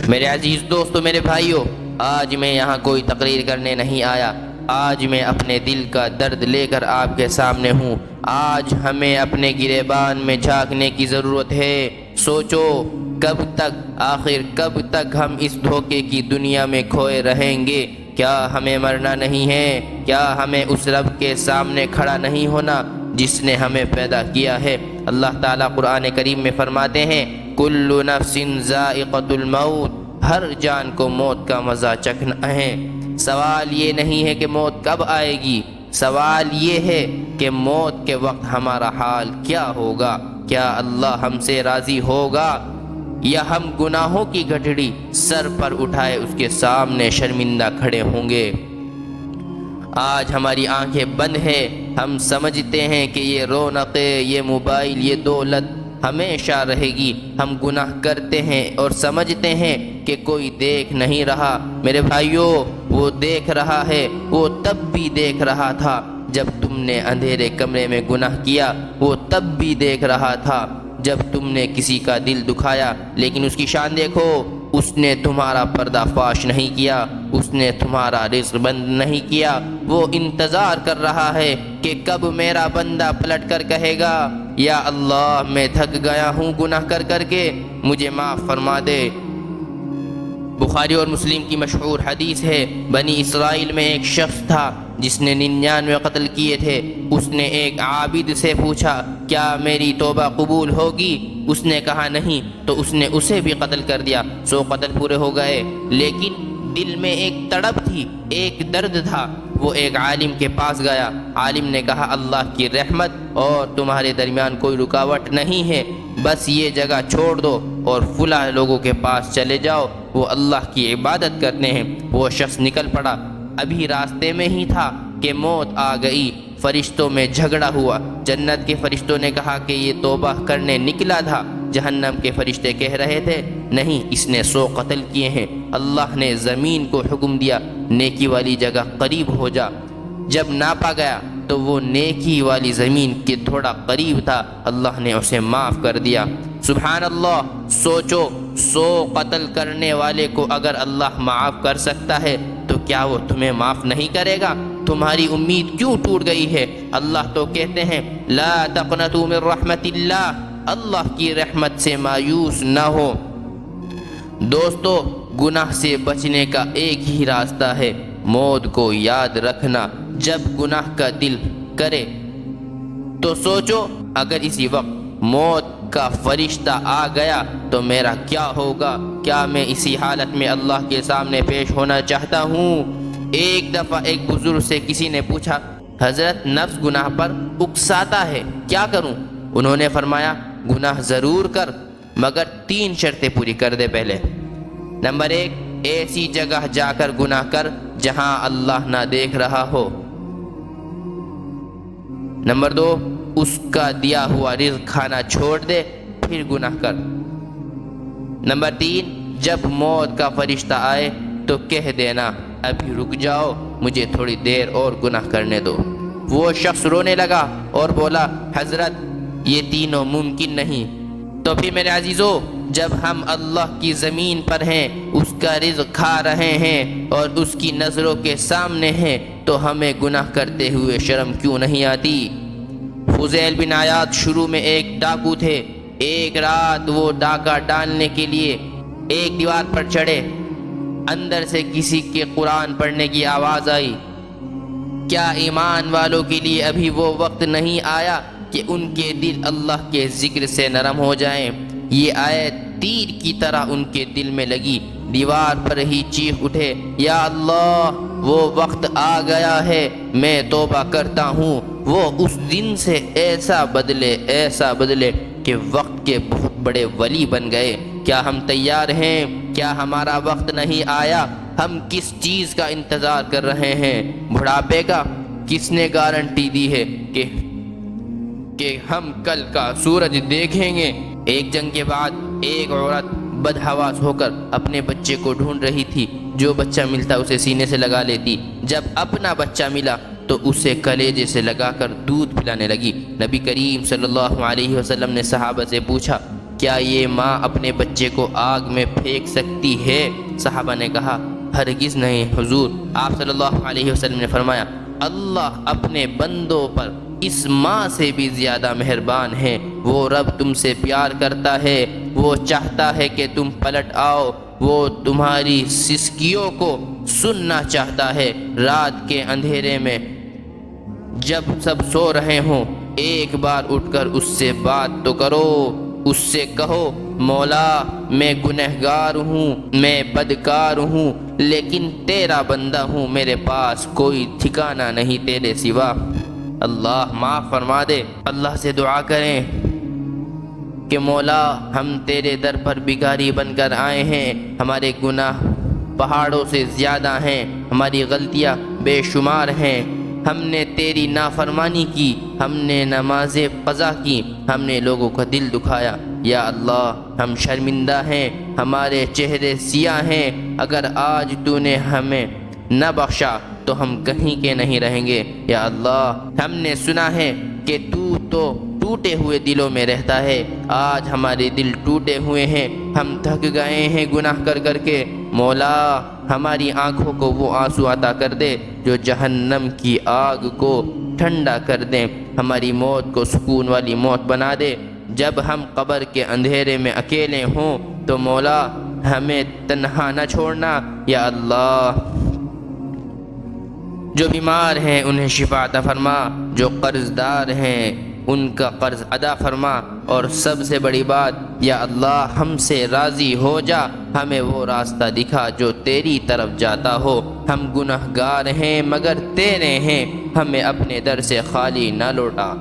میرے عزیز دوستو، میرے بھائیوں، آج میں یہاں کوئی تقریر کرنے نہیں آیا۔ آج میں اپنے دل کا درد لے کر آپ کے سامنے ہوں۔ آج ہمیں اپنے گریبان میں جھانکنے کی ضرورت ہے۔ سوچو، کب تک، آخر کب تک ہم اس دھوکے کی دنیا میں کھوئے رہیں گے؟ کیا ہمیں مرنا نہیں ہے؟ کیا ہمیں اس رب کے سامنے کھڑا نہیں ہونا جس نے ہمیں پیدا کیا ہے؟ اللہ تعالیٰ قرآن کریم میں فرماتے ہیں، کل نفس ذائقۃ الموت، ہر جان کو موت کا مزہ چکھنا ہے۔ سوال یہ نہیں ہے کہ موت کب آئے گی، سوال یہ ہے کہ موت کے وقت ہمارا حال کیا ہوگا؟ کیا اللہ ہم سے راضی ہوگا، یا ہم گناہوں کی گٹھڑی سر پر اٹھائے اس کے سامنے شرمندہ کھڑے ہوں گے؟ آج ہماری آنکھیں بند ہیں، ہم سمجھتے ہیں کہ یہ رونقیں، یہ موبائل، یہ دولت ہمیشہ رہے گی۔ ہم گناہ کرتے ہیں اور سمجھتے ہیں کہ کوئی دیکھ نہیں رہا۔ میرے بھائیوں، وہ دیکھ رہا ہے، وہ تب بھی دیکھ رہا تھا جب تم نے اندھیرے کمرے میں گناہ کیا، وہ تب بھی دیکھ رہا تھا جب تم نے کسی کا دل دکھایا، لیکن اس کی شان دیکھو، اس نے تمہارا پردہ فاش نہیں کیا، اس نے تمہارا رزق بند نہیں کیا۔ وہ انتظار کر رہا ہے کہ کب میرا بندہ پلٹ کر کہے گا، یا اللہ، میں تھک گیا ہوں گناہ کر کر کے، مجھے معاف فرما دے۔ بخاری اور مسلم کی مشہور حدیث ہے، بنی اسرائیل میں ایک شخص تھا جس نے 99 قتل کیے تھے۔ اس نے ایک عابد سے پوچھا، کیا میری توبہ قبول ہوگی؟ اس نے کہا نہیں، تو اس نے اسے بھی قتل کر دیا۔ 100 قتل پورے ہو گئے، لیکن دل میں ایک تڑپ تھی، ایک درد تھا۔ وہ ایک عالم کے پاس گیا۔ عالم نے کہا، اللہ کی رحمت اور تمہارے درمیان کوئی رکاوٹ نہیں ہے، بس یہ جگہ چھوڑ دو اور فلاں لوگوں کے پاس چلے جاؤ، وہ اللہ کی عبادت کرتے ہیں۔ وہ شخص نکل پڑا، ابھی راستے میں ہی تھا کہ موت آ گئی۔ فرشتوں میں جھگڑا ہوا۔ جنت کے فرشتوں نے کہا کہ یہ توبہ کرنے نکلا تھا۔ جہنم کے فرشتے کہہ رہے تھے، نہیں، اس نے 100 قتل کیے ہیں۔ اللہ نے زمین کو حکم دیا، نیکی والی جگہ قریب ہو جا۔ جب ناپا گیا تو وہ نیکی والی زمین کے تھوڑا قریب تھا، اللہ نے اسے معاف کر دیا۔ سبحان اللہ! سوچو، 100 قتل کرنے والے کو اگر اللہ معاف کر سکتا ہے تو کیا وہ تمہیں معاف نہیں کرے گا؟ تمہاری امید کیوں ٹوٹ گئی ہے؟ اللہ تو کہتے ہیں، لا تقنطوا من رحمت اللہ، اللہ کی رحمت سے مایوس نہ ہو۔ دوستو، گناہ سے بچنے کا ایک ہی راستہ ہے، موت کو یاد رکھنا۔ جب گناہ کا دل کرے تو سوچو، اگر اسی وقت موت کا فرشتہ آ گیا تو میرا کیا ہوگا؟ کیا میں اسی حالت میں اللہ کے سامنے پیش ہونا چاہتا ہوں؟ ایک دفعہ ایک بزرگ سے کسی نے پوچھا، حضرت، نفس گناہ پر اکساتا ہے، کیا کروں؟ انہوں نے فرمایا، گناہ ضرور کر، مگر 3 شرطیں پوری کر دے پہلے۔ نمبر 1، ایسی جگہ جا کر گناہ کر جہاں اللہ نہ دیکھ رہا ہو۔ نمبر 2، اس کا دیا ہوا رزق کھانا چھوڑ دے، پھر گناہ کر۔ نمبر 3، جب موت کا فرشتہ آئے تو کہہ دینا، ابھی رک جاؤ، مجھے تھوڑی دیر اور گناہ کرنے دو۔ وہ شخص رونے لگا اور بولا، حضرت، یہ تینوں ممکن نہیں۔ تو پھر میرے عزیزو، جب ہم اللہ کی زمین پر ہیں، اس کا رزق کھا رہے ہیں اور اس کی نظروں کے سامنے ہیں، تو ہمیں گناہ کرتے ہوئے شرم کیوں نہیں آتی؟ فضیل بن عیاض شروع میں ایک ڈاکو تھے۔ ایک رات وہ ڈاکہ ڈالنے کے لیے ایک دیوار پر چڑھے، اندر سے کسی کے قرآن پڑھنے کی آواز آئی۔ کیا ایمان والوں کے لیے ابھی وہ وقت نہیں آیا کہ ان کے دل اللہ کے ذکر سے نرم ہو جائیں؟ یہ آیت تیر کی طرح ان کے دل میں لگی، دیوار پر ہی چیخ اٹھے، یا اللہ، وہ وقت آ گیا ہے، میں توبہ کرتا ہوں۔ وہ اس دن سے ایسا بدلے کہ وقت کے بہت بڑے ولی بن گئے۔ کیا ہم تیار ہیں؟ کیا ہمارا وقت نہیں آیا؟ ہم کس چیز کا انتظار کر رہے ہیں؟ بڑھاپے کا؟ کس نے گارنٹی دی ہے کہ ہم کل کا سورج دیکھیں گے؟ ایک جنگ کے بعد ایک عورت بدحواس ہو کر اپنے بچے کو ڈھونڈ رہی تھی۔ جو بچہ ملتا اسے سینے سے لگا لیتی۔ جب اپنا بچہ ملا تو اسے کلیجے سے لگا کر دودھ پلانے لگی۔ نبی کریم صلی اللہ علیہ وسلم نے صحابہ سے پوچھا، کیا یہ ماں اپنے بچے کو آگ میں پھینک سکتی ہے؟ صحابہ نے کہا ہرگز نہیں حضور۔ آپ صلی اللہ علیہ وسلم نے فرمایا اللہ اپنے بندوں پر اس ماں سے بھی زیادہ مہربان ہے۔ وہ رب تم سے پیار کرتا ہے، وہ چاہتا ہے کہ تم پلٹ آؤ، وہ تمہاری سسکیوں کو سننا چاہتا ہے۔ رات کے اندھیرے میں جب سب سو رہے ہوں ایک بار اٹھ کر اس سے بات تو کرو، اس سے کہو مولا میں گنہگار ہوں، میں بدکار ہوں، لیکن تیرا بندہ ہوں، میرے پاس کوئی ٹھکانہ نہیں تیرے سوا، اللہ معاف فرما دے۔ اللہ سے دعا کریں کہ مولا ہم تیرے در پر بھکاری بن کر آئے ہیں، ہمارے گناہ پہاڑوں سے زیادہ ہیں، ہماری غلطیاں بے شمار ہیں، ہم نے تیری نافرمانی کی، ہم نے نماز قضا کی، ہم نے لوگوں کا دل دکھایا، یا اللہ ہم شرمندہ ہیں، ہمارے چہرے سیاہ ہیں، اگر آج تو نے ہمیں نہ بخشا تو ہم کہیں کے نہیں رہیں گے، یا اللہ ہم نے سنا ہے کہ تو ٹوٹے ہوئے دلوں میں رہتا ہے، آج ہمارے دل ٹوٹے ہوئے ہیں، ہم تھک گئے ہیں گناہ کر کر کے، مولا ہماری آنکھوں کو وہ آنسو عطا کر دے جو جہنم کی آگ کو ٹھنڈا کر دیں، ہماری موت کو سکون والی موت بنا دے، جب ہم قبر کے اندھیرے میں اکیلے ہوں تو مولا ہمیں تنہا نہ چھوڑنا، یا اللہ جو بیمار ہیں انہیں شفا عطا فرما، جو قرض دار ہیں ان کا قرض ادا فرما، اور سب سے بڑی بات یا اللہ ہم سے راضی ہو جا، ہمیں وہ راستہ دکھا جو تیری طرف جاتا ہو، ہم گنہگار ہیں مگر تیرے ہیں، ہمیں اپنے در سے خالی نہ لوٹا۔